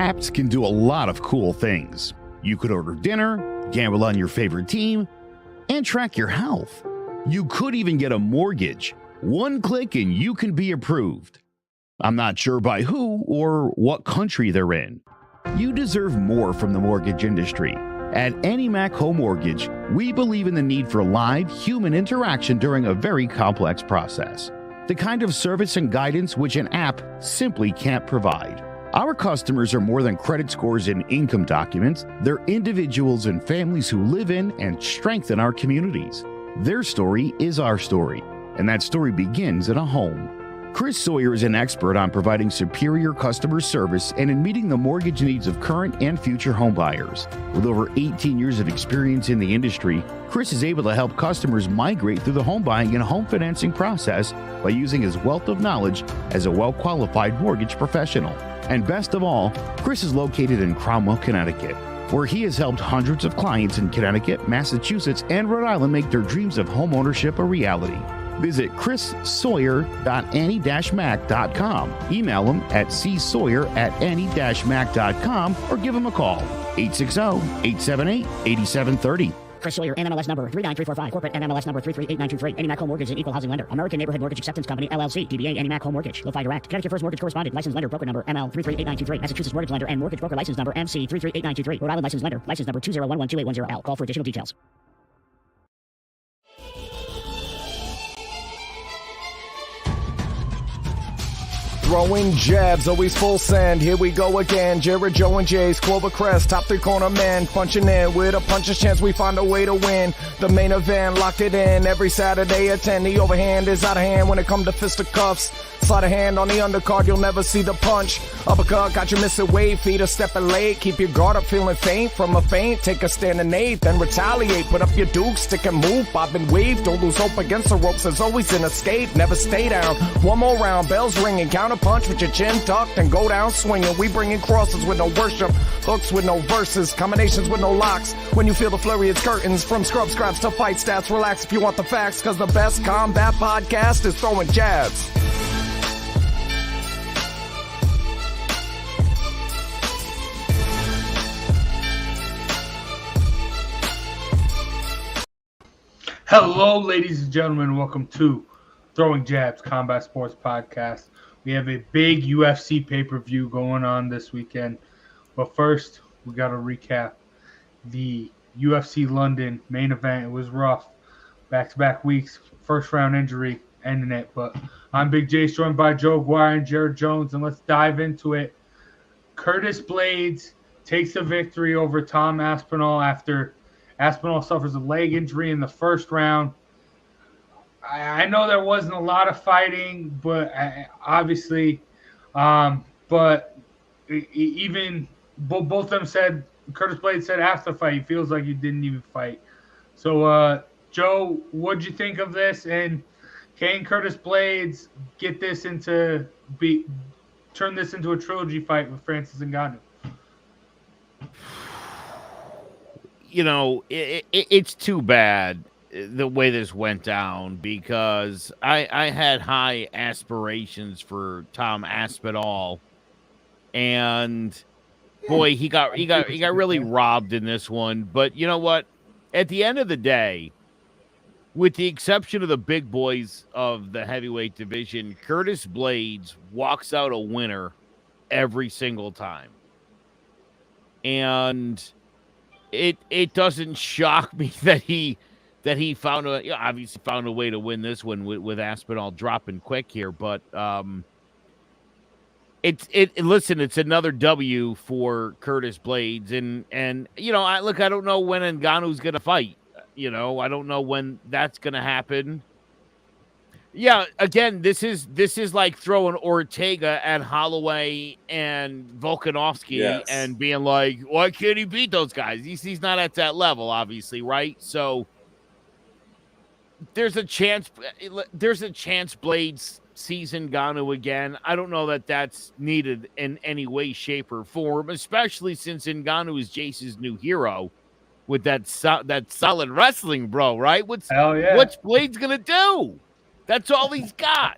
Apps can do a lot of cool things. You could order dinner, gamble on your favorite team, and track your health. You could even get a mortgage. One click and you can be approved. I'm not sure by who or what country they're in. You deserve more from the mortgage industry. At AnyMac Home Mortgage, we believe in the need for live human interaction during a very complex process. The kind of service and guidance which an app simply can't provide. Our customers are more than credit scores and income documents. They're individuals and families who live in and strengthen our communities. Their story is our story, and that story begins in a home. Chris Sawyer is an expert on providing superior customer service and in meeting the mortgage needs of current and future home buyers. With over 18 years of experience in the industry, Chris is able to help customers migrate through the home buying and home financing process by using his wealth of knowledge as a well-qualified mortgage professional. And best of all, Chris is located in Cromwell, Connecticut, where he has helped hundreds of clients in Connecticut, Massachusetts, and Rhode Island make their dreams of home ownership a reality. Visit chrissawyer.any-mac.com. Email him at csawyer@any-mac.com or give him a call, 860-878-8730. Chris Sawyer, NMLS number 39345, corporate NMLS number 338923. AnyMac Home Mortgage is an equal housing lender. American Neighborhood Mortgage Acceptance Company, LLC. DBA AnyMac Home Mortgage. Lo-Fi Direct. Connecticut First Mortgage Correspondent. License lender. Broker number ML 338923. Massachusetts Mortgage Lender and Mortgage Broker License number MC 338923. Rhode Island License Lender. License number 201128110L. Call for additional details. Throwing jabs, always full send. Here we go again. Jared, Joe, and Jay's Clover Crest, top three corner men, punching in with a puncher's chance. We find a way to win. The main event, locked it in every Saturday at 10. The overhand is out of hand when it comes to fisticuffs. Slide a hand on the undercard, you'll never see the punch. Uppercut got you missing weight, feet are stepping late. Keep your guard up, feeling faint from a feint. Take a stand and eight, then retaliate. Put up your duke, stick and move, bob and weave. Don't lose hope against the ropes, there's always an escape. Never stay down. One more round, bells ringing. Counter punch with your chin tucked and go down swinging. We bringing crosses with no worship, hooks with no verses, combinations with no locks. When you feel the flurry, it's curtains. From scrub scraps to fight stats, relax if you want the facts, cause the best combat podcast is throwing jabs. Hello, ladies and gentlemen. Welcome to Throwing Jabs Combat Sports Podcast. We have a big UFC pay-per-view going on this weekend. But first, we got to recap the UFC London main event. It was rough. Back-to-back weeks. First round injury ending it. But I'm Big J, joined by Joe Guire and Jared Jones. And let's dive into it. Curtis Blades takes the victory over Tom Aspinall after Aspinall suffers a leg injury in the first round. I know there wasn't a lot of fighting, but obviously, but even both of them said, Curtis Blades said after the fight, he feels like he didn't even fight. So, Joe, what'd you think of this? And can Curtis Blades get this turn this into a trilogy fight with Francis Ngannou? You know, it's too bad the way this went down because I had high aspirations for Tom Aspinall, and boy, he got really robbed in this one. But you know what? At the end of the day, with the exception of the big boys of the heavyweight division, Curtis Blades walks out a winner every single time, and it doesn't shock me that he obviously found a way to win this one with Aspinall dropping quick here, but listen, it's another W for Curtis Blades, and you know, I don't know when Ngannou's gonna fight. You know, I don't know when that's gonna happen. Yeah, again, this is like throwing Ortega and Holloway and Volkanovski and being like, why can't he beat those guys? He's not at that level, obviously, right? So there's a chance Blades sees Ngannou again. I don't know that that's needed in any way, shape, or form, especially since Ngannou is Jace's new hero with that solid wrestling, bro, right? What's Blades gonna do? That's all he's got.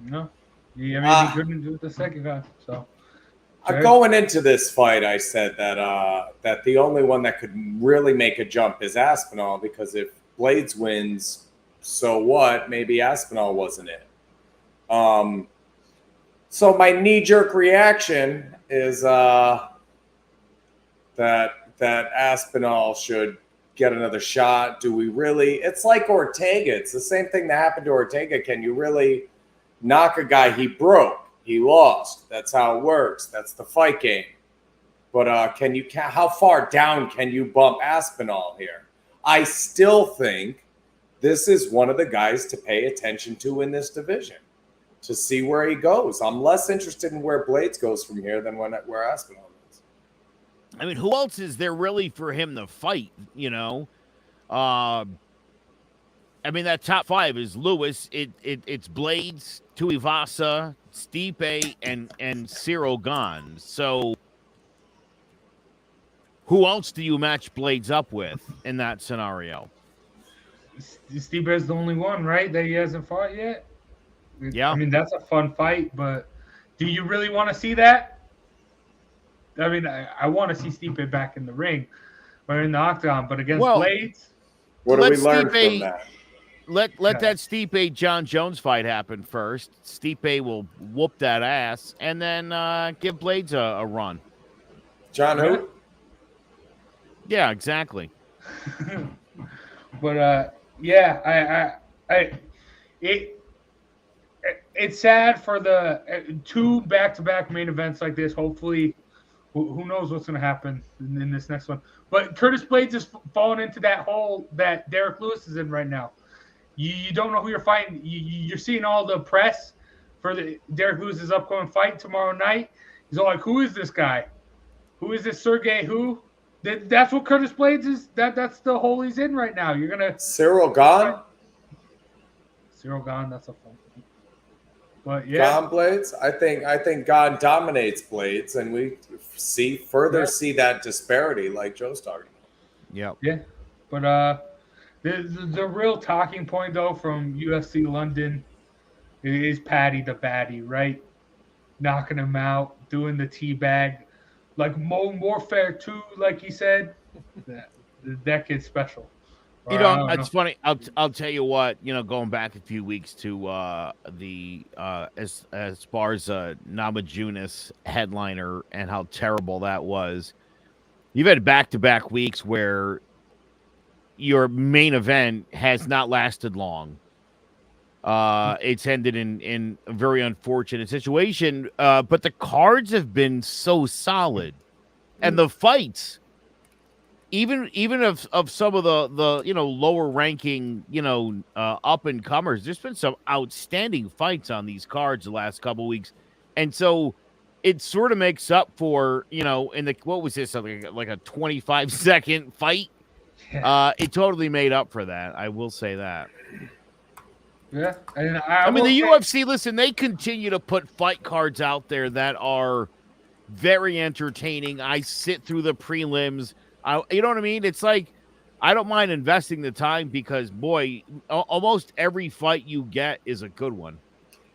No. Yeah, I mean, he couldn't do it the second guy. So, Going into this fight, I said that the only one that could really make a jump is Aspinall, because if Blades wins, so what? Maybe Aspinall wasn't it. So my knee-jerk reaction is that Aspinall should get another shot. Do we really? It's like Ortega. It's the same thing that happened to Ortega. Can you really knock a guy? He broke. He lost. That's how it works. That's the fight game. But how far down can you bump Aspinall here? I still think this is one of the guys to pay attention to in this division, to see where he goes. I'm less interested in where Blades goes from here than where Aspinall is. I mean, who else is there really for him to fight, you know? I mean, that top five is Lewis. It's Blades, Tuivasa, Stipe, and Cyril Gane. So who else do you match Blades up with in that scenario? Stipe is the only one, right, that he hasn't fought yet? Yeah. I mean, that's a fun fight, but do you really want to see that? I mean, I want to see Stipe back in the ring or in the octagon, but against Blades? What do we learn from that? Let that Stipe John Jones fight happen first. Stipe will whoop that ass, and then give Blades a run. John who? Yeah, exactly. But it's sad for the two back-to-back main events like this. Hopefully, who knows what's going to happen in this next one. But Curtis Blades is falling into that hole that Derek Lewis is in right now. You don't know who you're fighting. You're seeing all the press for the Derek Lewis's upcoming fight tomorrow night. He's all like, who is this guy? Who is this Sergey who? That's what Curtis Blades is. That's the hole he's in right now. You're going to... Cyril Gane? Cyril Gane, that's a fun one. But yeah. Gane Blades? I think Gane dominates Blades, and we see that disparity like Joe's talking about. Yep. Yeah. But the real talking point, though, from UFC London is Paddy the Baddy, right? Knocking him out, doing the teabag. Like more fair too, like he said. That kid's special. You know, it's funny. I'll tell you what. You know, going back a few weeks to as far as Namajunas headliner and how terrible that was. You've had back-to-back weeks where your main event has not lasted long. It's ended in a very unfortunate situation. But the cards have been so solid, and the fights. Even of some of the lower ranking up and comers, there's been some outstanding fights on these cards the last couple weeks, and so it sort of makes up for in the what was this like a 25-second fight? Yeah. It totally made up for that. I will say that. Yeah, and I mean the UFC. Listen, they continue to put fight cards out there that are very entertaining. I sit through the prelims. You know what I mean? It's like I don't mind investing the time because, boy, almost every fight you get is a good one.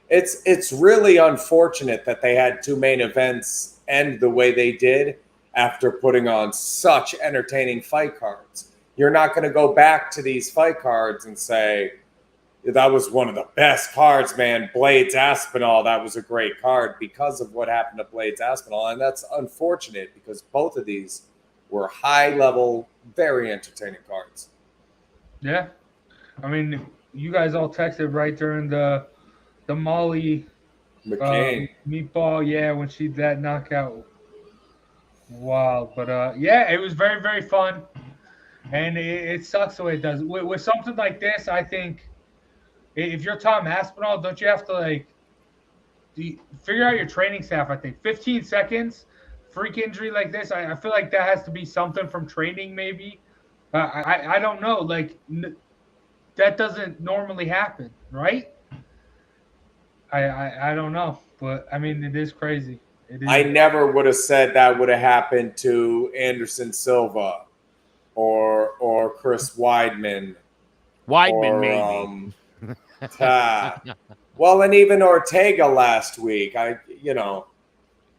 It's really unfortunate that they had two main events end the way they did after putting on such entertaining fight cards. You're not going to go back to these fight cards and say, that was one of the best cards, man. Blades Aspinall, that was a great card because of what happened to Blades Aspinall. And that's unfortunate because both of these were high-level, very entertaining cards. Yeah. I mean, you guys all texted right during the Molly McCain meatball, when she did that knockout. Wow. But, it was very, very fun. And it sucks the way it does. With something like this, I think if you're Tom Aspinall, don't you have to, figure out your training staff, I think. 15 seconds – freak injury like this, I feel like that has to be something from training, maybe. I don't know. That doesn't normally happen, right? I don't know, but I mean, it is crazy. I never would have said that would have happened to Anderson Silva or Chris Weidman. Maybe. Well, and even Ortega last week.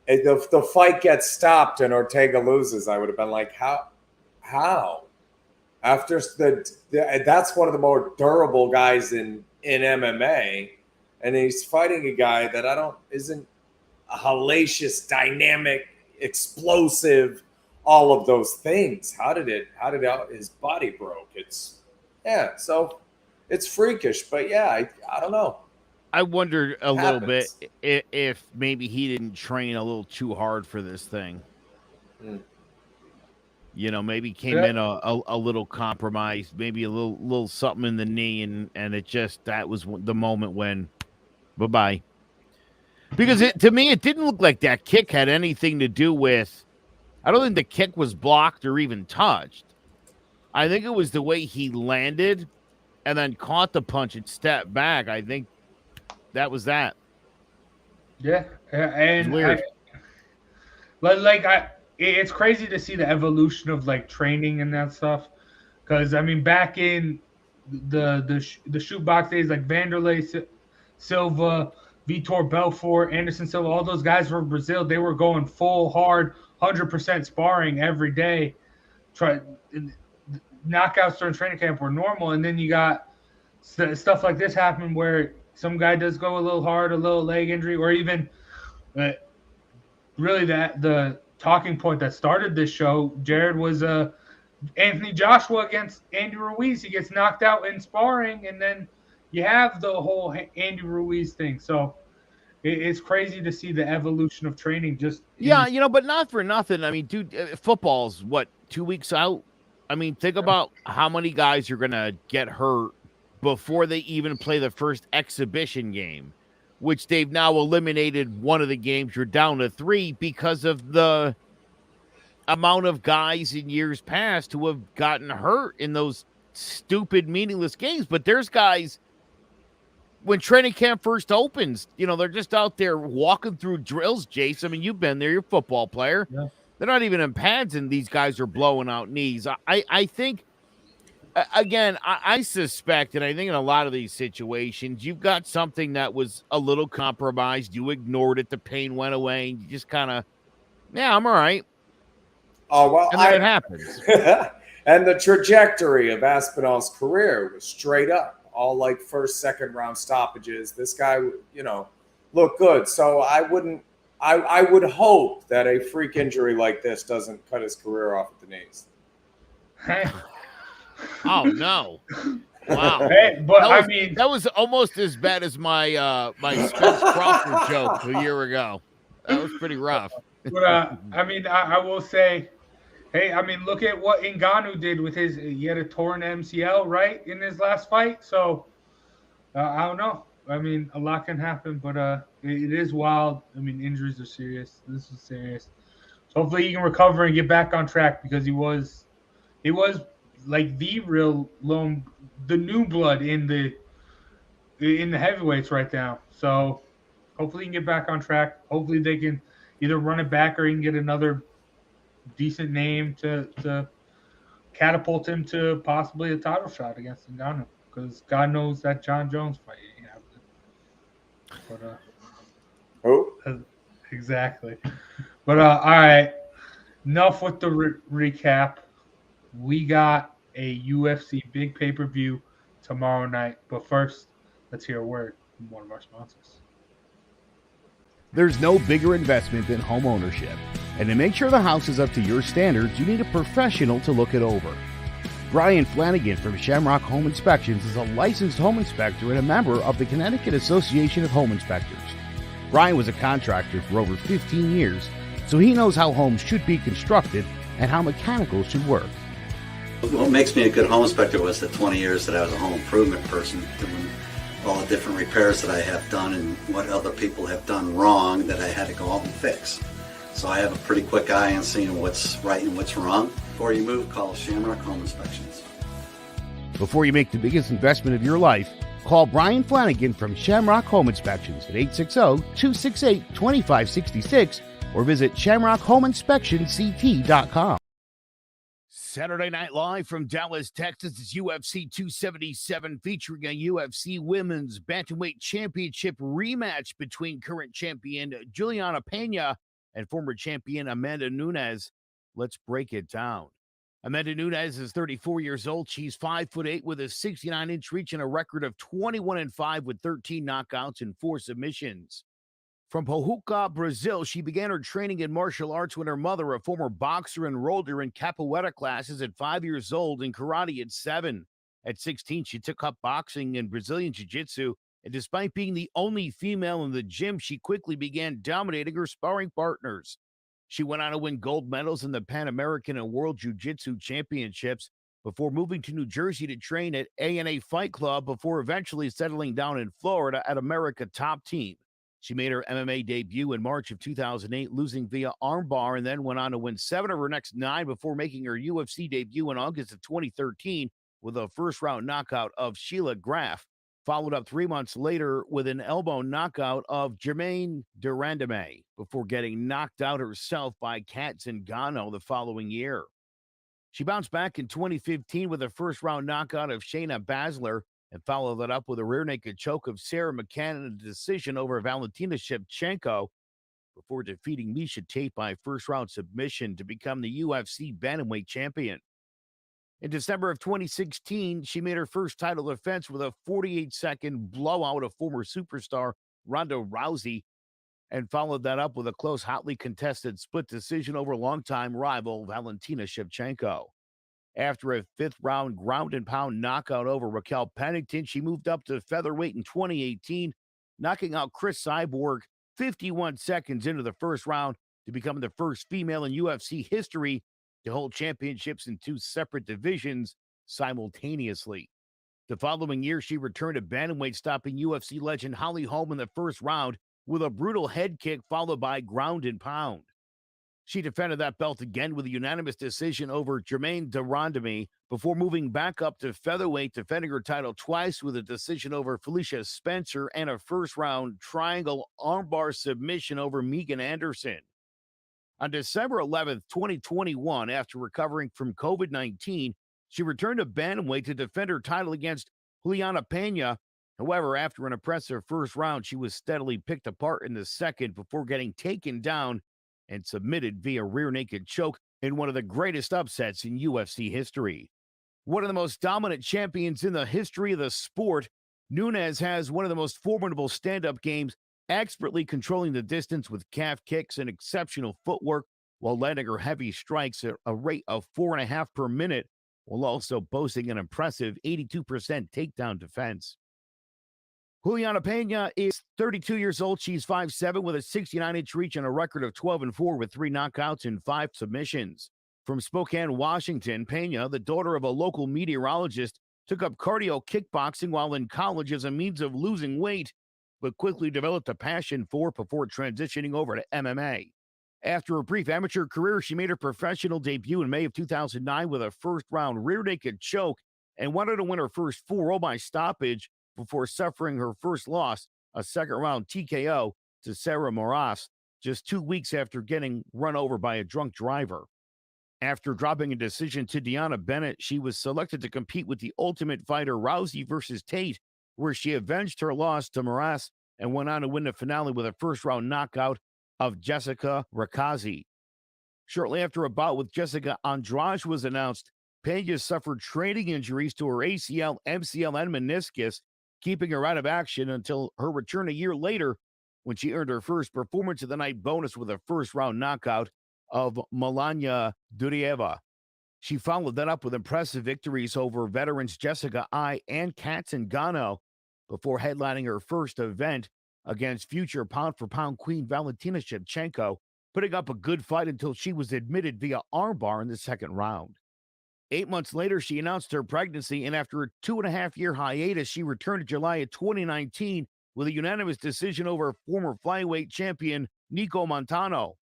the fight gets stopped and Ortega loses, I would have been like, how? After that's one of the more durable guys in MMA, and he's fighting a guy that isn't a hellacious, dynamic, explosive, all of those things. How did his body broke? So it's freakish, but yeah, I don't know. I wondered a little bit if maybe he didn't train a little too hard for this thing. You know, maybe came in a little compromised, maybe a little something in the knee, and that was the moment when bye-bye. Because to me, it didn't look like that kick had anything to do with, I don't think the kick was blocked or even touched. I think it was the way he landed and then caught the punch and stepped back. I think that was that. Yeah. And weird. It's crazy to see the evolution of like training and that stuff. Because I mean, back in the shoot box days, like Vanderlei Silva, Vitor Belfort, Anderson Silva, all those guys from Brazil, they were going full hard, 100% sparring every day. Knockouts during training camp were normal, and then you got stuff like this happen where some guy does go a little hard, a little leg injury, or even really the talking point that started this show, Jared, was Anthony Joshua against Andy Ruiz. He gets knocked out in sparring, and then you have the whole Andy Ruiz thing. So it's crazy to see the evolution of training. But not for nothing. I mean, dude, football's 2 weeks out? I mean, think about how many guys are going to get hurt before they even play the first exhibition game, which they've now eliminated one of the games. You're down to 3 because of the amount of guys in years past who have gotten hurt in those stupid, meaningless games. But there's guys, when training camp first opens, they're just out there walking through drills, Jace. I mean, you've been there, you're a football player. Yeah. They're not even in pads, and these guys are blowing out knees. I think, again, I suspect, and I think in a lot of these situations, you've got something that was a little compromised. You ignored it. The pain went away, and you just kind of, I'm all right. Oh, well, and then it happens. And the trajectory of Aspinall's career was straight up, all like first, second round stoppages. This guy, looked good. So I would hope that a freak injury like this doesn't cut his career off at the knees. Oh no! Wow, that was almost as bad as my Spence Crawford joke a year ago. That was pretty rough. But I will say, look at what Ngannou did with he had a torn MCL right in his last fight. So I don't know. I mean, a lot can happen, but it is wild. I mean, injuries are serious. This is serious. So hopefully he can recover and get back on track, because he was like the new blood in the heavyweights right now. So hopefully he can get back on track. Hopefully they can either run it back, or he can get another decent name to catapult him to possibly a title shot against Ngannou, because God knows that John Jones fight. But exactly. But all right, enough with the recap. We got a UFC big pay-per-view tomorrow night. But first, let's hear a word from one of our sponsors. There's no bigger investment than home ownership. And to make sure the house is up to your standards, you need a professional to look it over. Brian Flanagan from Shamrock Home Inspections is a licensed home inspector and a member of the Connecticut Association of Home Inspectors. Brian was a contractor for over 15 years, so he knows how homes should be constructed and how mechanicals should work. What makes me a good home inspector was the 20 years that I was a home improvement person, doing all the different repairs that I have done and what other people have done wrong that I had to go out and fix. So I have a pretty quick eye on seeing what's right and what's wrong. Before you move, call Shamrock Home Inspections. Before you make the biggest investment of your life, call Brian Flanagan from Shamrock Home Inspections at 860-268-2566 or visit shamrockhomeinspectionct.com. Saturday Night Live from Dallas, Texas is UFC 277, featuring a UFC Women's Bantamweight Championship rematch between current champion Juliana Pena and former champion Amanda Nunes. Let's break it down. Amanda Nunes is 34 years old. She's 5'8" with a 69-inch reach and a record of 21-5 with 13 knockouts and 4 submissions. From Pojuca, Brazil, she began her training in martial arts when her mother, a former boxer, enrolled her in capoeira classes at 5 years old and karate at 7. At 16, she took up boxing and Brazilian jiu-jitsu, and despite being the only female in the gym, she quickly began dominating her sparring partners. She went on to win gold medals in the Pan American and World Jiu-Jitsu Championships before moving to New Jersey to train at A&A Fight Club before eventually settling down in Florida at America Top Team. She made her MMA debut in March of 2008, losing via armbar, and then went on to win 7 of her next 9 before making her UFC debut in August of 2013 with a first-round knockout of Sheila Graf, followed up 3 months later with an elbow knockout of Germaine de Randamie before getting knocked out herself by Kat Zingano the following year. She bounced back in 2015 with a first-round knockout of Shayna Baszler and followed that up with a rear naked choke of Sarah McCann in a decision over Valentina Shevchenko before defeating Miesha Tate by first-round submission to become the UFC bantamweight champion. In December of 2016, she made her first title defense with a 48-second blowout of former superstar Ronda Rousey and followed that up with a close, hotly contested split decision over longtime rival Valentina Shevchenko. After a 5th-round ground-and-pound knockout over Raquel Pennington, she moved up to featherweight in 2018, knocking out Chris Cyborg 51 seconds into the first round to become the first female in UFC history to hold championships in 2 separate divisions simultaneously. The following year, she returned to bantamweight, stopping UFC legend Holly Holm in the first round with a brutal head kick followed by ground and pound. She defended that belt again with a unanimous decision over Germaine de Randamie before moving back up to featherweight, defending her title twice with a decision over Felicia Spencer and a first-round triangle armbar submission over Megan Anderson. On December 11th, 2021, after recovering from COVID-19, she returned to bantamweight to defend her title against Juliana Pena. However, after an impressive first round, she was steadily picked apart in the second before getting taken down and submitted via rear naked choke in one of the greatest upsets in UFC history. One of the most dominant champions in the history of the sport, Nunes has one of the most formidable stand-up games, expertly controlling the distance with calf kicks and exceptional footwork while landing her heavy strikes at a rate of 4.5 per minute, while also boasting an impressive 82% takedown defense. Juliana Pena is 32 years old. She's 5'7" with a 69-inch reach and a record of 12-4 with 3 knockouts and 5 submissions. From Spokane, Washington, Pena, the daughter of a local meteorologist, took up cardio kickboxing while in college as a means of losing weight, but quickly developed a passion for it before transitioning over to MMA. After a brief amateur career, she made her professional debut in May of 2009 with a first-round rear naked choke and wanted to win her first 4-0 by stoppage before suffering her first loss, a second-round TKO to Sarah Moras, just 2 weeks after getting run over by a drunk driver. After dropping a decision to Deanna Bennett, she was selected to compete with the Ultimate Fighter Rousey versus Tate, where she avenged her loss to Moras and went on to win the finale with a first-round knockout of Jessica Rakazi. Shortly after a bout with Jessica Andrade was announced, Pena suffered training injuries to her ACL, MCL, and meniscus, keeping her out of action until her return a year later when she earned her first Performance of the Night bonus with a first-round knockout of Melania Durieva. She followed that up with impressive victories over veterans Jessica Ai and Kat Zingano before headlining her first event against future pound-for-pound queen Valentina Shevchenko, putting up a good fight until she was admitted via armbar in the second round. 8 months later, she announced her pregnancy, and after a 2.5-year hiatus, she returned in July of 2019 with a unanimous decision over former flyweight champion Nico Montano.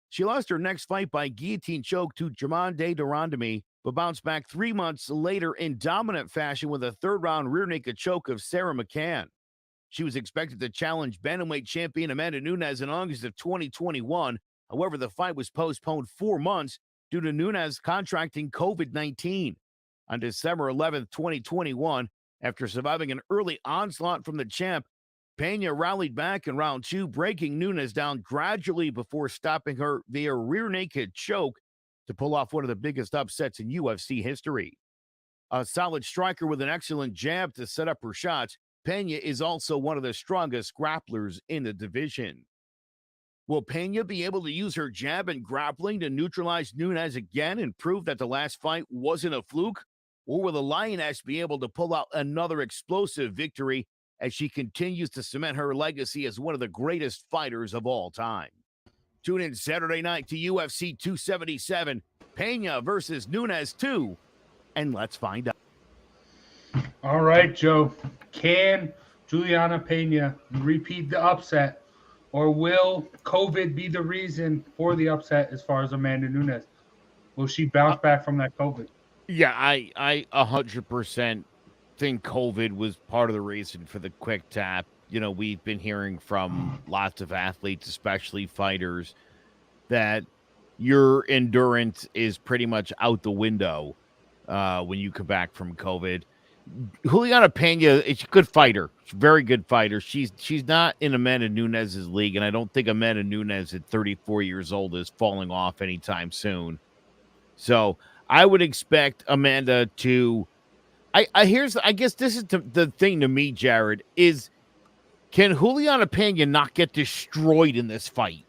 She lost her next fight by guillotine choke to Germaine de Randamie, but bounced back 3 months later in dominant fashion with a third-round rear naked choke of Sarah McCann. She was expected to challenge bantamweight champion Amanda Nunes in August of 2021. However, the fight was postponed 4 months due to Nunes contracting COVID-19. On December 11th, 2021, after surviving an early onslaught from the champ, Pena rallied back in round 2, breaking Nunes down gradually before stopping her via rear naked choke to pull off one of the biggest upsets in UFC history. A solid striker with an excellent jab to set up her shots, Pena is also one of the strongest grapplers in the division. Will Pena be able to use her jab and grappling to neutralize Nunes again and prove that the last fight wasn't a fluke? Or will the Lioness be able to pull out another explosive victory as she continues to cement her legacy as one of the greatest fighters of all time? Tune in Saturday night to UFC 277, Pena versus Nunes 2, and let's find out. All right, Joe. Can Juliana Pena repeat the upset, or will COVID be the reason for the upset as far as Amanda Nunes? Will she bounce back from that COVID? Yeah, I 100% think COVID was part of the reason for the quick tap. You know, we've been hearing from lots of athletes, especially fighters, that your endurance is pretty much out the window when you come back from COVID. Juliana Pena is a good fighter. She's a very good fighter. She's not in Amanda Nunes' league, and I don't think Amanda Nunes at 34 years old is falling off anytime soon. So I would expect Amanda to. I guess this is the thing to me, Jared, is can Juliana Pena not get destroyed in this fight?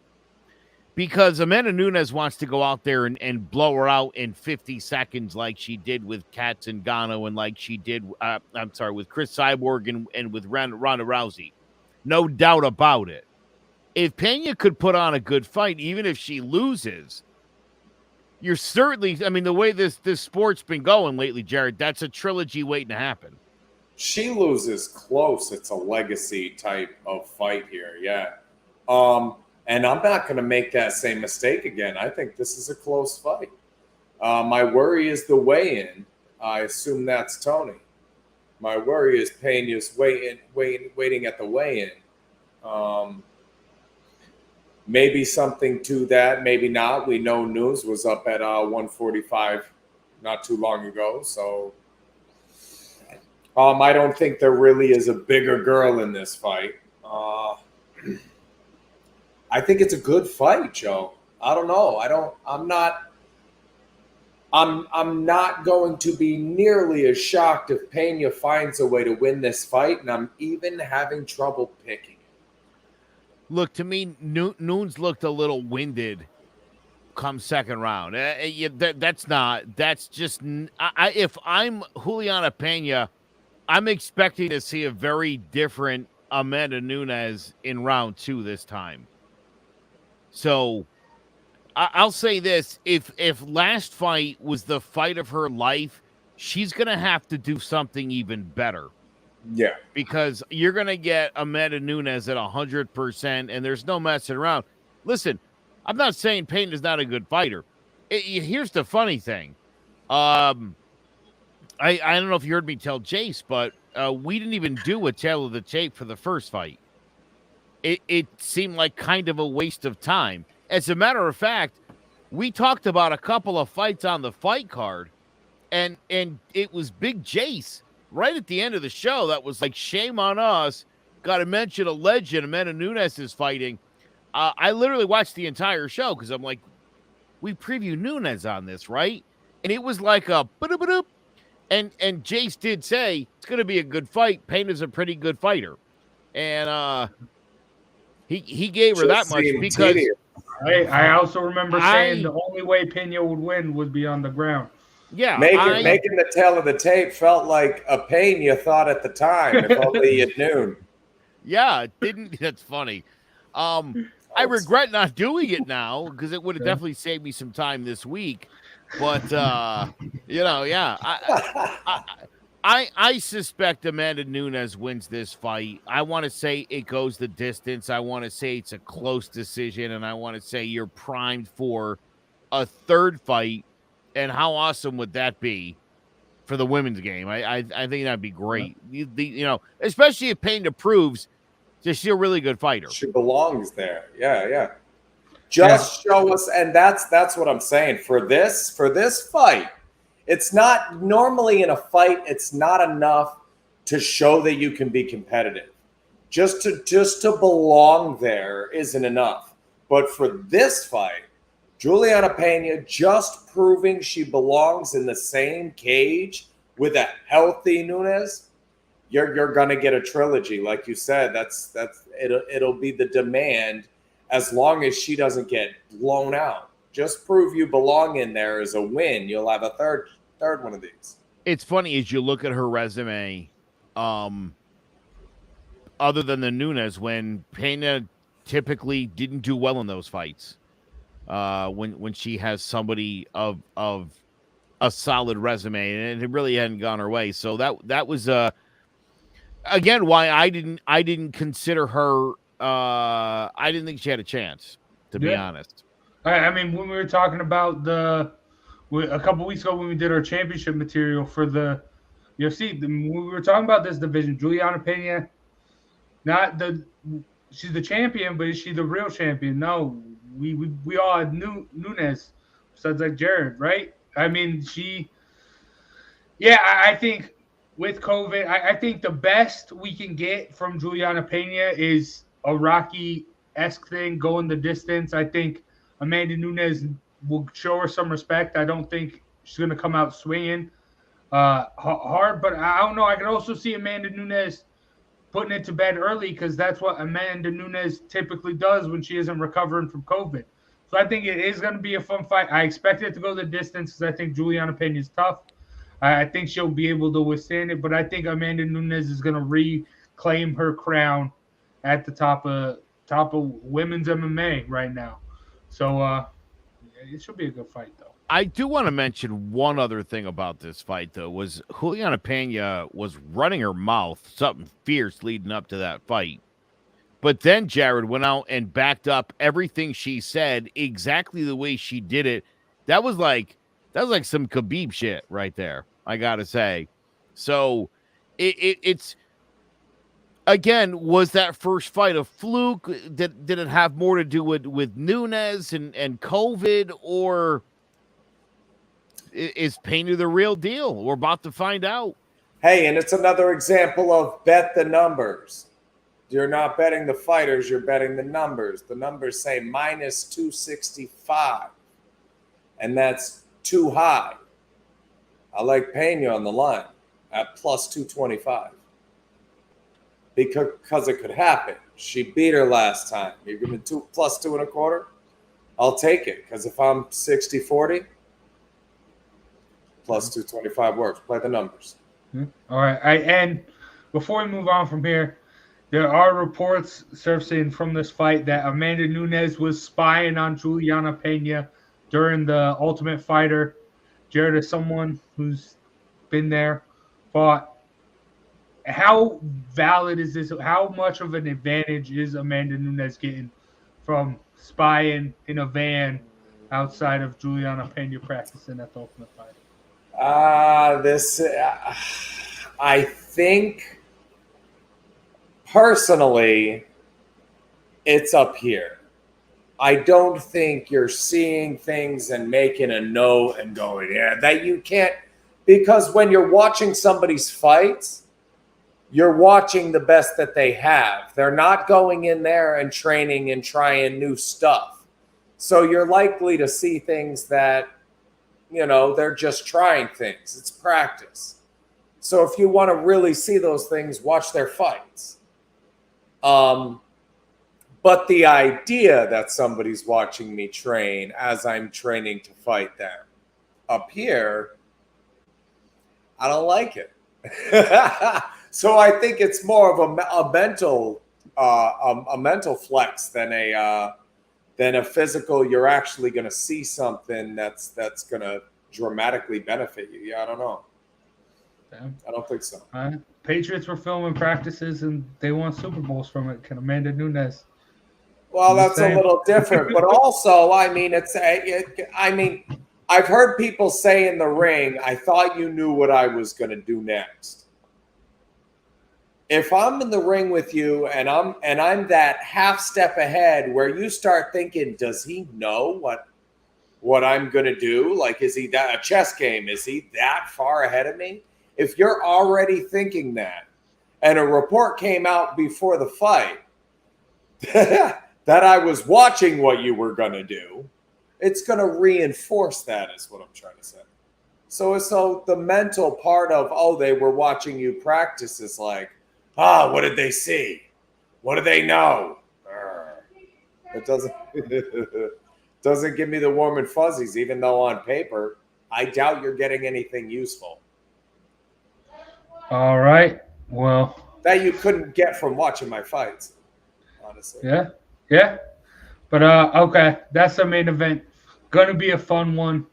Because Amanda Nunes wants to go out there and blow her out in 50 seconds like she did with Kat Zingano and like she did, with Chris Cyborg and with Ronda Rousey. No doubt about it. If Pena could put on a good fight, even if she loses, you're certainly, I mean, the way this sport's been going lately, Jared, that's a trilogy waiting to happen. She loses close. It's a legacy type of fight here. Yeah. And I'm not going to make that same mistake again. I think this is a close fight. My worry is the weigh-in. I assume that's Tony. My worry is Pena's waiting at the weigh-in. Maybe something to that, maybe not. We know Nunes was up at 145 not too long ago. So I don't think there really is a bigger girl in this fight. I think it's a good fight, Joe. I don't know. I'm not going to be nearly as shocked if Pena finds a way to win this fight, and I'm even having trouble picking it. Look, to me, Nunes looked a little winded come second round. That's just if I'm Juliana Pena, I'm expecting to see a very different Amanda Nunes in round 2 this time. So I'll say this, if last fight was the fight of her life, she's going to have to do something even better. Yeah. Because you're going to get Amanda Nunes at 100%, and there's no messing around. Listen, I'm not saying Payne is not a good fighter. Here's the funny thing. I don't know if you heard me tell Jace, but we didn't even do a tail of the tape for the first fight. It seemed like kind of a waste of time. As a matter of fact, we talked about a couple of fights on the fight card, and it was Big Jace right at the end of the show that was like, shame on us. Got to mention a legend, Amanda Nunes is fighting. I literally watched the entire show because I'm like, we preview Nunes on this, right? And it was like a ba-da-ba-doop. And Jace did say it's going to be a good fight. Payne is a pretty good fighter. And he gave her that much because I also remember saying the only way Pena would win would be on the ground. Yeah, making the tail of the tape felt like a pain you thought at the time. If only you knew. Yeah, it didn't. That's funny. I regret not doing it now because it would have definitely saved me some time this week. But I suspect Amanda Nunes wins this fight. I want to say it goes the distance. I want to say it's a close decision, and I want to say you're primed for a third fight. And how awesome would that be for the women's game? I think that'd be great. Especially if Payne proves that she's a really good fighter. She belongs there. Yeah. Just show us, and that's what I'm saying. For this fight, it's not normally in a fight, it's not enough to show that you can be competitive. Just to belong there isn't enough. But for this fight, Juliana Pena just proving she belongs in the same cage with a healthy Nunes, you're gonna get a trilogy, like you said. It'll be the demand as long as she doesn't get blown out. Just prove you belong in there is a win. You'll have a third one of these. It's funny as you look at her resume, other than the Nunes, when Pena typically didn't do well in those fights, when she has somebody of a solid resume, and it really hadn't gone her way. So that was again why I didn't consider her. I didn't think she had a chance, to be honest. I mean, when we were talking about a couple weeks ago when we did our championship material for the UFC, when we were talking about this division, Juliana Pena, she's the champion, but is she the real champion? No, we all had Nunes, besides like Jared, right? I mean, I think with COVID, I think the best we can get from Juliana Pena is a Rocky-esque thing, going the distance. I think Amanda Nunes will show her some respect. I don't think she's going to come out swinging hard, but I don't know. I can also see Amanda Nunes putting it to bed early because that's what Amanda Nunes typically does when she isn't recovering from COVID. So I think it is going to be a fun fight. I expect it to go the distance because I think Juliana Pena is tough. I think she'll be able to withstand it, but I think Amanda Nunes is going to reclaim her crown at the top of women's MMA right now. So it should be a good fight, though. I do want to mention one other thing about this fight, though, was Juliana Pena was running her mouth something fierce leading up to that fight. But then Jared went out and backed up everything she said exactly the way she did it. That was like some Khabib shit right there, I got to say. So it's again, was that first fight a fluke? Did it have more to do with Nunes and COVID, or is Pena the real deal? We're about to find out. Hey, and it's another example of bet the numbers. You're not betting the fighters, you're betting the numbers. The numbers say minus 265, and that's too high. I like Pena on the line at plus 225 because it could happen. She beat her last time. You're giving plus 2.25? I'll take it because if I'm 60-40, plus 225 works. Play the numbers. All right. And before we move on from here, there are reports surfacing from this fight that Amanda Nunes was spying on Juliana Pena during the Ultimate Fighter. Jared, is someone who's been there, fought. How valid is this? How much of an advantage is Amanda Nunes getting from spying in a van outside of Juliana Pena practicing at the Ultimate Fighter? I think personally, it's up here. I don't think you're seeing things and making a note and going, yeah, that you can't, because when you're watching somebody's fights, you're watching the best that they have. They're not going in there and training and trying new stuff. So you're likely to see things that, they're just trying things. It's practice. So if you want to really see those things, watch their fights. But the idea that somebody's watching me train as I'm training to fight them up here, I don't like it. So I think it's more of a mental flex than a physical. You're actually going to see something that's going to dramatically benefit you. Yeah, I don't know. Damn. I don't think so. Patriots were filming practices and they won Super Bowls from it. Can Amanda Nunes? Well, that's a little different, but also, I've heard people say in the ring, I thought you knew what I was going to do next. If I'm in the ring with you and I'm that half step ahead where you start thinking, does he know what I'm going to do? Like, is he that a chess game? Is he that far ahead of me? If you're already thinking that, and a report came out before the fight that I was watching what you were going to do, it's going to reinforce that is what I'm trying to say. So the mental part of, oh, they were watching you practice is like, what did they see? What do they know? It doesn't give me the warm and fuzzies, even though on paper, I doubt you're getting anything useful. All right. Well, that you couldn't get from watching my fights, honestly. Yeah. But okay, that's the main event. Gonna be a fun one.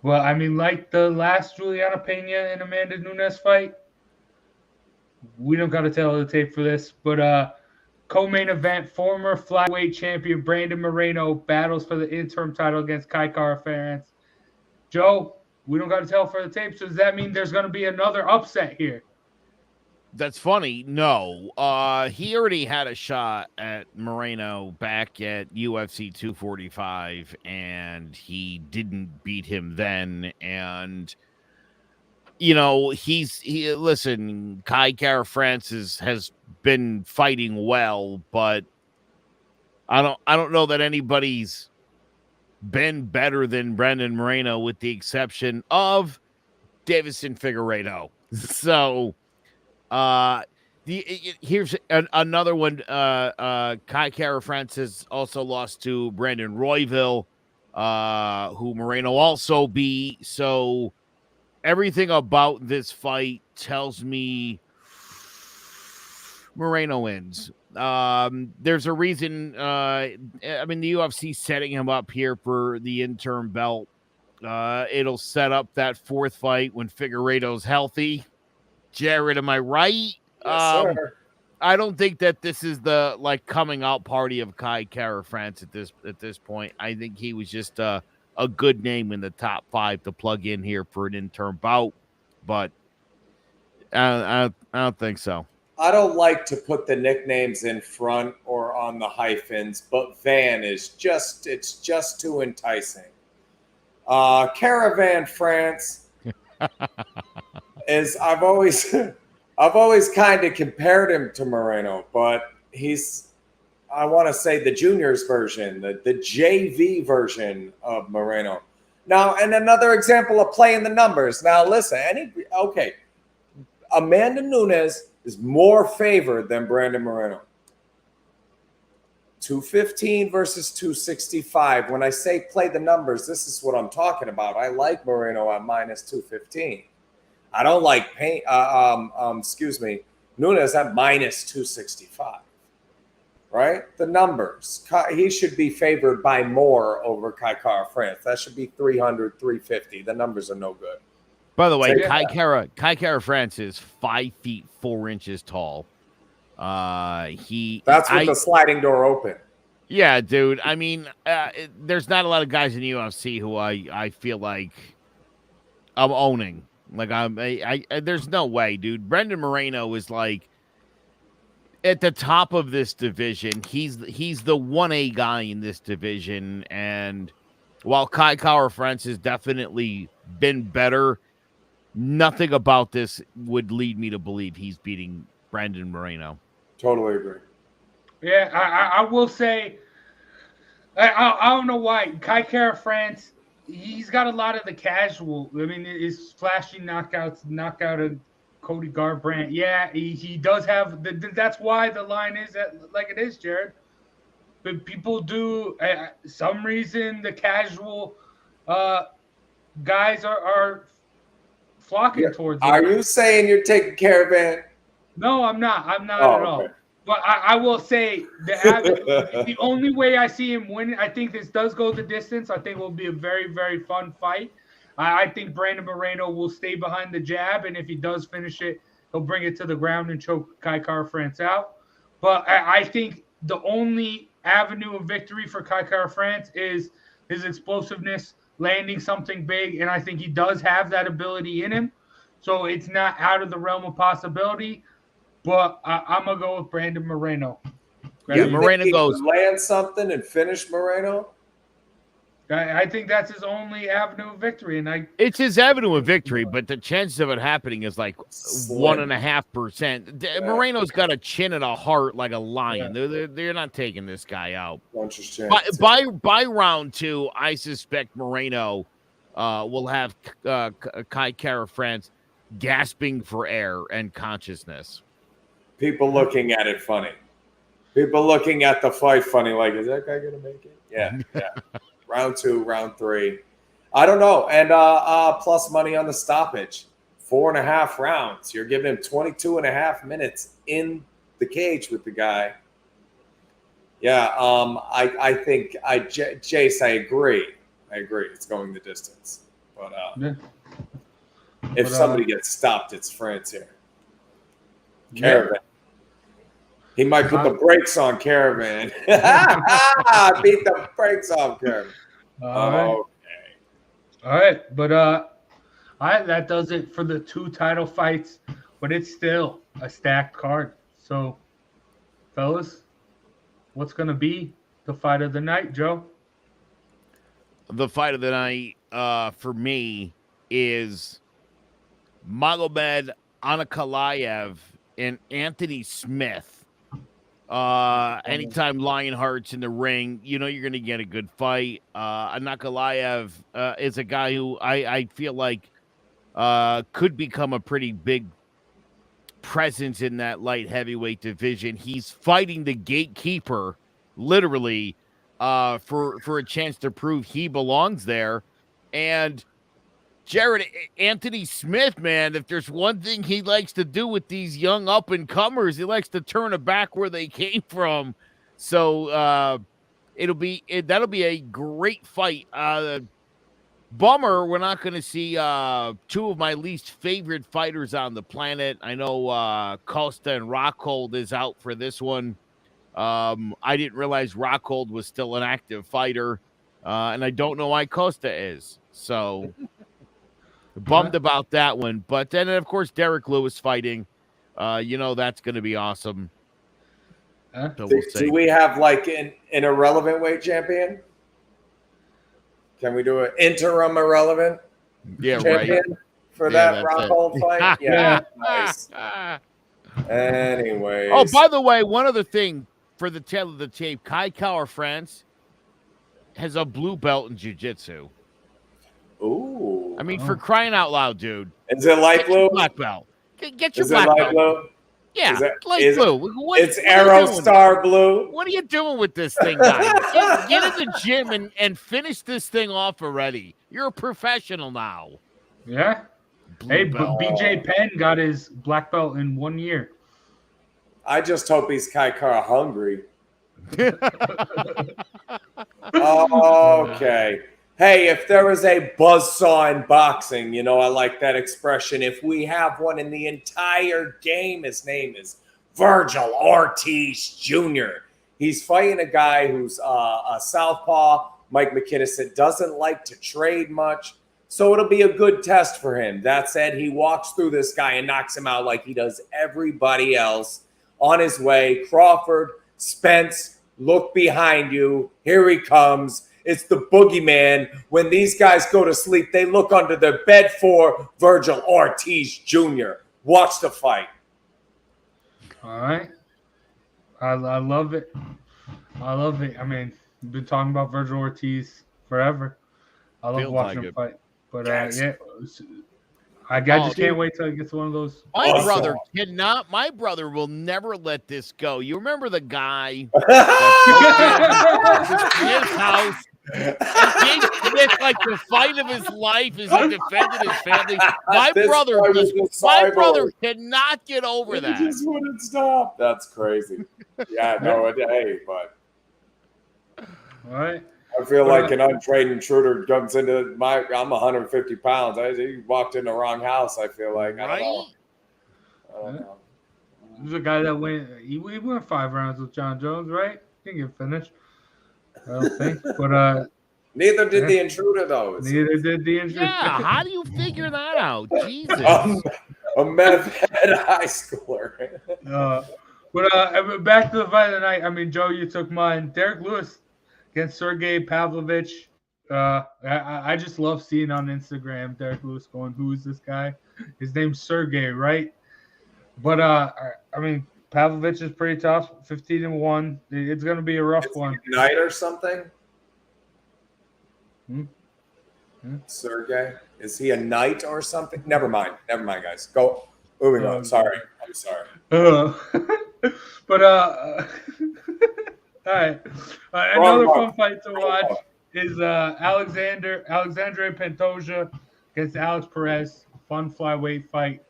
Well, I mean, like the last Juliana Pena and Amanda Nunes fight, we don't got to tell the tape for this. But co-main event, former flyweight champion Brandon Moreno battles for the interim title against Kai Kara-France. Joe, we don't got to tell for the tape. So does that mean there's going to be another upset here? That's funny. No, he already had a shot at Moreno back at UFC 245, and he didn't beat him then. And listen, Kai Kara-France has been fighting well, but I don't know that anybody's been better than Brandon Moreno, with the exception of Davison Figueiredo. So. Here's another one. Kai Kara-France has also lost to Brandon Royville, who Moreno also beat. So everything about this fight tells me Moreno wins. There's a reason. The UFC setting him up here for the interim belt. It'll set up that fourth fight when Figueiredo's healthy. Jared, am I right? Yes, sir. I don't think that this is the coming out party of Kai Kara-France at this point. I think he was just a good name in the top 5 to plug in here for an interim bout, but I don't think so. I don't like to put the nicknames in front or on the hyphens, but Van is just too enticing. Caravan France. I've always kind of compared him to Moreno, but I want to say the juniors version, the JV version of Moreno. Now, and another example of playing the numbers. Now, listen, Amanda Nunes is more favored than Brandon Moreno. 215 versus 265. When I say play the numbers, this is what I'm talking about. I like Moreno at minus 215. I don't like Nunes at minus 265, right? The numbers. He should be favored by more over Kai Kara-France. That should be 300, 350. The numbers are no good. By the way, Kai Kara-France is 5 feet 4 inches tall. That's with the sliding door open. Yeah, dude. I mean, there's not a lot of guys in the UFC who I feel like I'm owning. There's no way, dude. Brandon Moreno is at the top of this division. He's the 1A guy in this division, and while Kai Kara-France has definitely been better, nothing about this would lead me to believe he's beating Brandon Moreno. Totally agree. Yeah, I will say, I don't know why Kai Kara-France. He's got a lot of the casual. I mean, his flashy knockout of Cody Garbrandt. Yeah, he does have. That's why the line is like it is, Jared. But people do, some reason, the casual guys are flocking towards him. Are you saying you're taking Caravan? No, I'm not. I'm not at all. But I will say the only way I see him winning, I think this does go the distance. I think it will be a very, very fun fight. I think Brandon Moreno will stay behind the jab, and if he does finish it, he'll bring it to the ground and choke Kai Kara-France out. But I think the only avenue of victory for Kai Kara-France is his explosiveness, landing something big, and I think he does have that ability in him. So it's not out of the realm of possibility. But I'm going to go with Brandon Moreno. Yeah, Moreno goes. Land something and finish Moreno? I think that's his only avenue of victory, and it's his avenue of victory, but the chances of it happening is like 1.5%. Moreno's got a chin and a heart like a lion. Yeah. They're not taking this guy out. By round 2, I suspect Moreno will have Kai Kara-France gasping for air and consciousness. People looking at it funny. People looking at the fight funny, like, is that guy gonna make it? Yeah. Round 2, round 3. I don't know. And plus money on the stoppage. 4.5 rounds. You're giving him 22.5 minutes in the cage with the guy. Yeah, I think Jace, I agree. It's going the distance. But if somebody gets stopped, it's France here. Caravan. He might put the brakes on Caravan. Beat the brakes on Caravan. All right. But that does it for the 2 title fights. But it's still a stacked card. So, fellas, what's going to be the fight of the night, Joe? The fight of the night for me is Magomed Ankalaev and Anthony Smith. Anytime Lionheart's in the ring, you know you're going to get a good fight. Ankalaev is a guy who I feel like could become a pretty big presence in that light heavyweight division. He's fighting the gatekeeper, literally, for a chance to prove he belongs there. And Jared, Anthony Smith, man, if there's one thing he likes to do with these young up-and-comers, he likes to turn it back where they came from. So that'll be a great fight. Bummer, we're not going to see 2 of my least favorite fighters on the planet. I know Costa and Rockhold is out for this one. I didn't realize Rockhold was still an active fighter, and I don't know why Costa is. So... bummed about that one. But then, of course, Derek Lewis fighting. That's going to be awesome. So we'll see. Do we have like an irrelevant weight champion? Can we do an interim irrelevant champion for that Rockhold fight? Yeah, nice. Anyways. Oh, by the way, one other thing for the tail of the tape, Kai Kara-France has a blue belt in jiu-jitsu. Ooh. I mean, for crying out loud, dude. Is it light blue? Black belt. Get your is black it light belt. Blue? Yeah, light blue. It's Arrow Star blue. What are you doing with this thing, guys? Get in the gym and finish this thing off already. You're a professional now. Yeah. Blue belt. BJ Penn got his black belt in 1 year. I just hope he's Kai Kara hungry. Okay. Hey, if there is a buzzsaw in boxing, I like that expression. If we have one in the entire game, his name is Virgil Ortiz Jr. He's fighting a guy who's a southpaw, Mike McKinnis, that doesn't like to trade much. So it'll be a good test for him. That said, he walks through this guy and knocks him out like he does everybody else on his way. Crawford, Spence, look behind you. Here he comes. It's the boogeyman. When these guys go to sleep, they look under their bed for Virgil Ortiz Jr. Watch the fight. All right. I love it. I love it. I mean, we've been talking about Virgil Ortiz forever. I love watching him fight. But I just can't wait till he gets one of those. My brother will never let this go. You remember the guy his house? It's like the fight of his life as he defended his family. My brother cannot get over that. He just wouldn't stop. That's crazy. Yeah, no, hey, but all right. I feel like an untrained intruder comes into I'm 150 pounds. He walked in the wrong house, I feel like. I don't know. There's a guy that went 5 rounds with John Jones, right? Didn't get finished. I don't think. But neither did the intruder, though. Neither did the intruder. Yeah, how do you figure that out? Jesus. A meth head high schooler. But back to the fight of the night. I mean, Joe, you took mine. Derek Lewis against Sergey Pavlovich I just love seeing on Instagram Derek Lewis going, "Who is this guy?" His name's Sergey, right? But I mean, Pavlovich is pretty tough. 15-1. It's going to be a rough one. Knight or something? Sergey, is he a knight or something? Never mind, guys. Go. Moving on. Sorry, I'm sorry. But all right. Another fun fight to watch is Alexandre Pantoja against Alex Perez. Fun flyweight fight.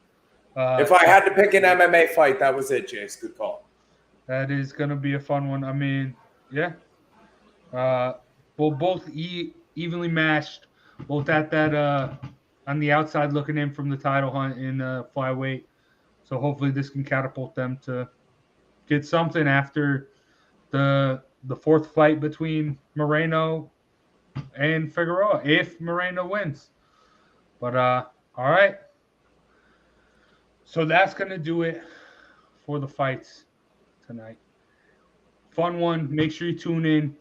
If I had to pick an MMA fight, that was it, Jace. Good call. That is going to be a fun one. I mean, yeah. Both evenly matched. Both at that on the outside looking in from the title hunt in flyweight. So hopefully this can catapult them to get something after the fourth fight between Moreno and Figueroa, if Moreno wins. But all right. So that's going to do it for the fights tonight. Fun one. Make sure you tune in.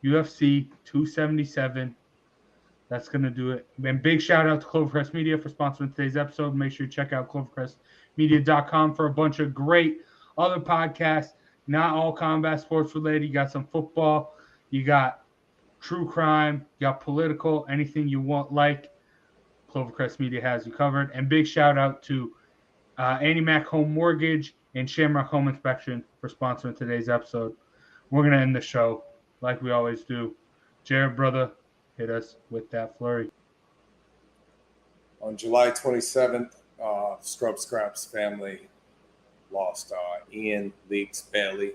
UFC 277. That's going to do it. And big shout out to Clovercrest Media for sponsoring today's episode. Make sure you check out clovercrestmedia.com for a bunch of great other podcasts. Not all combat sports related. You got some football. You got true crime. You got political. Anything you want, like Clovercrest Media has you covered. And big shout out to Annie Mac Home Mortgage and Shamrock Home Inspection for sponsoring today's episode. We're going to end the show like we always do. Jared, brother, hit us with that flurry. On July 27th, Scrub Scraps family lost Ian Leaks Bailey.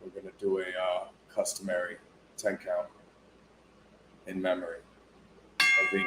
We're going to do a customary 10 count in memory of Ian.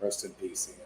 Rest in peace, Ian.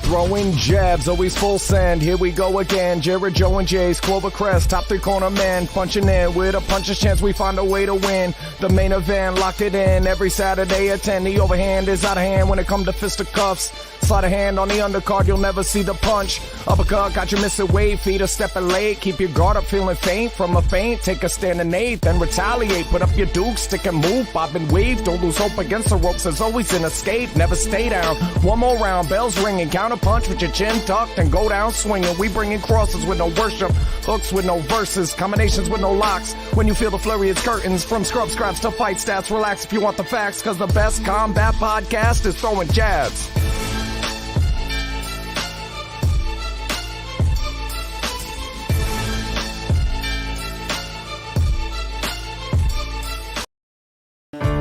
Throwing jabs, always full send. Here we go again. Jared, Joe, and Jay's Clovercrest, top three corner man, punching in with a puncher's chance. We find a way to win. The main event, locked it in every Saturday at 10. The overhand is out of hand when it comes to fisticuffs. Slide a hand on the undercard, you'll never see the punch. Uppercut got you missing weight, feet are stepping late. Keep your guard up, feeling faint from a feint. Take a stand and eight, then retaliate. Put up your duke, stick and move, bob and weave. Don't lose hope against the ropes, there's always an escape. Never stay down. One more round, bells ringing. Counter punch with your chin tucked and go down swinging. We bringing crosses with no worship, hooks with no verses, combinations with no locks. When you feel the flurry, it's curtains. From scrub scraps to fight stats, relax if you want the facts, cause the best combat podcast is throwing jabs.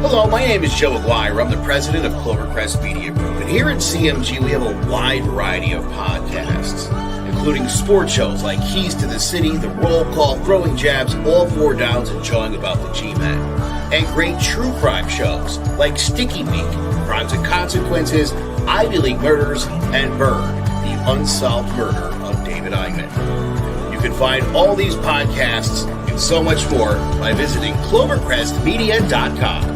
Hello, my name is Joe Aguirre. I'm the president of Clovercrest Media Group. And here at CMG, we have a wide variety of podcasts, including sports shows like Keys to the City, The Roll Call, Throwing Jabs, All Four Downs, and Jawing About the G-Men. And great true crime shows like Sticky Week, Crimes and Consequences, Ivy League Murders, and Bird, the unsolved murder of David Eichmann. You can find all these podcasts and so much more by visiting clovercrestmedia.com.